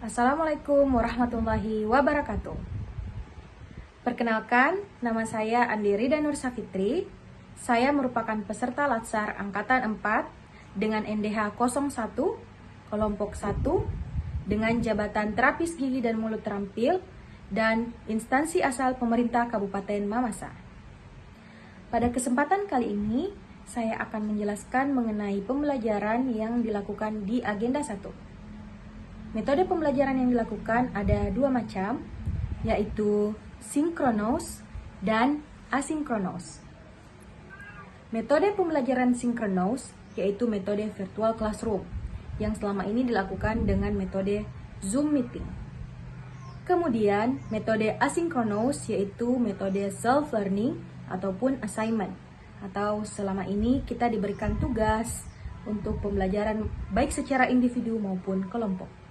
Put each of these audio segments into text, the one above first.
Assalamualaikum warahmatullahi wabarakatuh. Perkenalkan, nama saya Andi Rida Nur Safitri. Saya merupakan peserta Latsar Angkatan 4 dengan NDH 01, kelompok 1, dengan jabatan terapis gigi dan mulut terampil, dan instansi asal pemerintah Kabupaten Mamasa. Pada kesempatan kali ini, saya akan menjelaskan mengenai pembelajaran yang dilakukan di Agenda 1. Metode pembelajaran yang dilakukan ada dua macam, yaitu sinkronos dan asinkronos. Metode pembelajaran sinkronos yaitu metode virtual classroom yang selama ini dilakukan dengan metode Zoom meeting. Kemudian metode asinkronos yaitu metode self-learning ataupun assignment, atau selama ini kita diberikan tugas untuk pembelajaran baik secara individu maupun kelompok.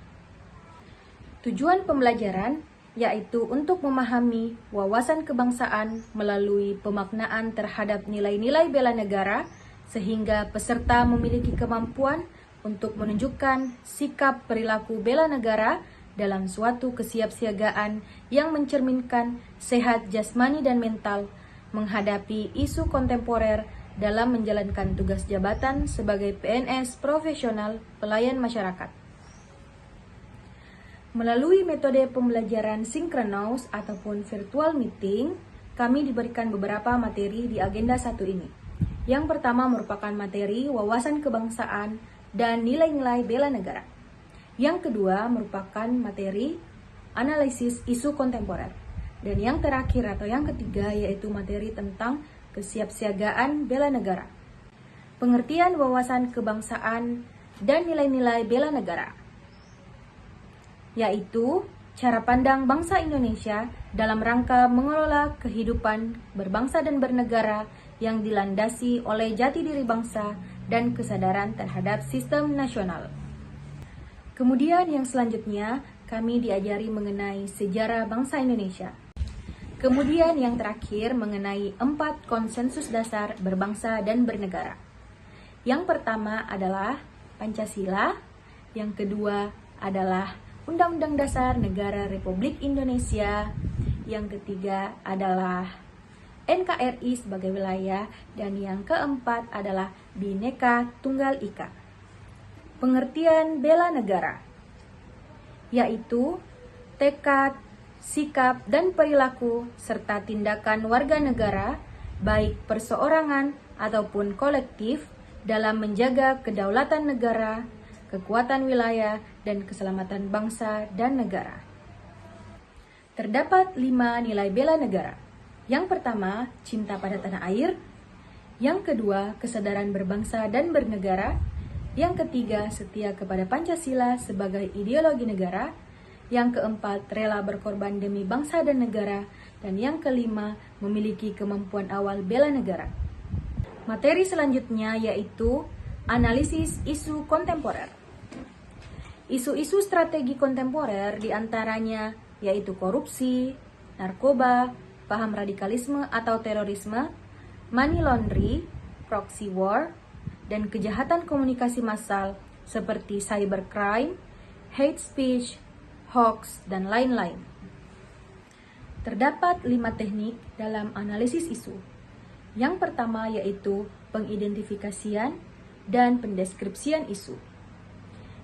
Tujuan pembelajaran yaitu untuk memahami wawasan kebangsaan melalui pemaknaan terhadap nilai-nilai bela negara sehingga peserta memiliki kemampuan untuk menunjukkan sikap perilaku bela negara dalam suatu kesiapsiagaan yang mencerminkan sehat jasmani dan mental menghadapi isu kontemporer dalam menjalankan tugas jabatan sebagai PNS profesional pelayan masyarakat. Melalui metode pembelajaran sinkronos ataupun virtual meeting, kami diberikan beberapa materi di agenda 1 ini. Yang pertama merupakan materi wawasan kebangsaan dan nilai-nilai bela negara. Yang kedua merupakan materi analisis isu kontemporer. Dan yang terakhir atau yang ketiga yaitu materi tentang kesiapsiagaan bela negara. Pengertian wawasan kebangsaan dan nilai-nilai bela negara, yaitu cara pandang bangsa Indonesia dalam rangka mengelola kehidupan berbangsa dan bernegara yang dilandasi oleh jati diri bangsa dan kesadaran terhadap sistem nasional. Kemudian yang selanjutnya, kami diajari mengenai sejarah bangsa Indonesia. Kemudian yang terakhir mengenai 4 konsensus dasar berbangsa dan bernegara. Yang pertama adalah Pancasila, yang kedua adalah Undang-Undang Dasar Negara Republik Indonesia, yang ketiga adalah NKRI sebagai wilayah, dan yang keempat adalah Bhinneka Tunggal Ika. Pengertian bela negara, yaitu tekad, sikap, dan perilaku serta tindakan warga negara, baik perseorangan ataupun kolektif, dalam menjaga kedaulatan negara, kekuatan wilayah, dan keselamatan bangsa dan negara. Terdapat 5 nilai bela negara. Yang pertama, cinta pada tanah air. Yang kedua, kesadaran berbangsa dan bernegara. Yang ketiga, setia kepada Pancasila sebagai ideologi negara. Yang keempat, rela berkorban demi bangsa dan negara. Dan yang kelima, memiliki kemampuan awal bela negara. Materi selanjutnya yaitu analisis isu kontemporer. Isu-isu strategi kontemporer diantaranya yaitu korupsi, narkoba, paham radikalisme atau terorisme, money laundry, proxy war, dan kejahatan komunikasi massal seperti cybercrime, hate speech, hoax, dan lain-lain. Terdapat 5 teknik dalam analisis isu. Yang pertama yaitu pengidentifikasian dan pendeskripsian isu.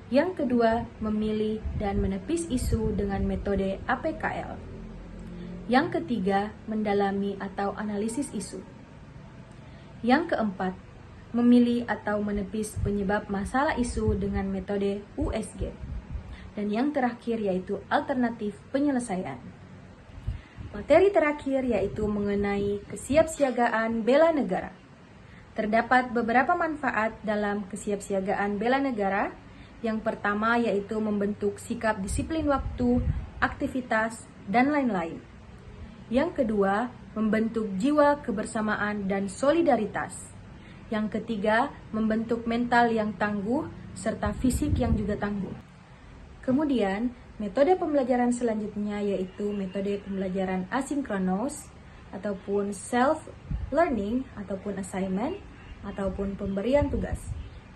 Yang kedua, memilih dan menepis isu dengan metode APKL. Yang ketiga, mendalami atau analisis isu. Yang keempat, memilih atau menepis penyebab masalah isu dengan metode USG. Dan yang terakhir yaitu alternatif penyelesaian. Materi terakhir yaitu mengenai kesiapsiagaan bela negara. Terdapat beberapa manfaat dalam kesiapsiagaan bela negara. Yang pertama yaitu membentuk sikap disiplin waktu, aktivitas, dan lain-lain. Yang kedua, membentuk jiwa kebersamaan dan solidaritas. Yang ketiga, membentuk mental yang tangguh serta fisik yang juga tangguh. Kemudian, metode pembelajaran selanjutnya yaitu metode pembelajaran asinkronos ataupun self-learning ataupun assignment ataupun pemberian tugas.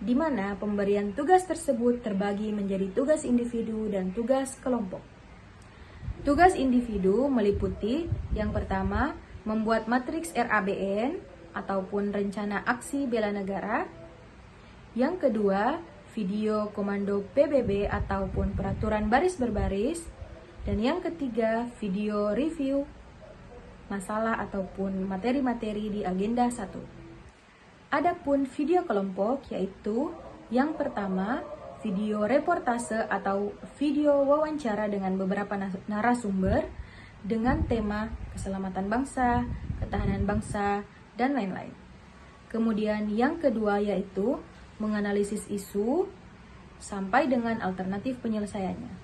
di mana pemberian tugas tersebut terbagi menjadi tugas individu dan tugas kelompok. Tugas individu meliputi yang pertama, membuat matriks RABN ataupun rencana aksi bela negara. Yang kedua, video komando PBB ataupun peraturan baris berbaris. Dan yang ketiga, video review masalah ataupun materi-materi di agenda 1. Adapun video kelompok yaitu yang pertama, video reportase atau video wawancara dengan beberapa narasumber dengan tema keselamatan bangsa, ketahanan bangsa, dan lain-lain. Kemudian yang kedua yaitu menganalisis isu sampai dengan alternatif penyelesaiannya.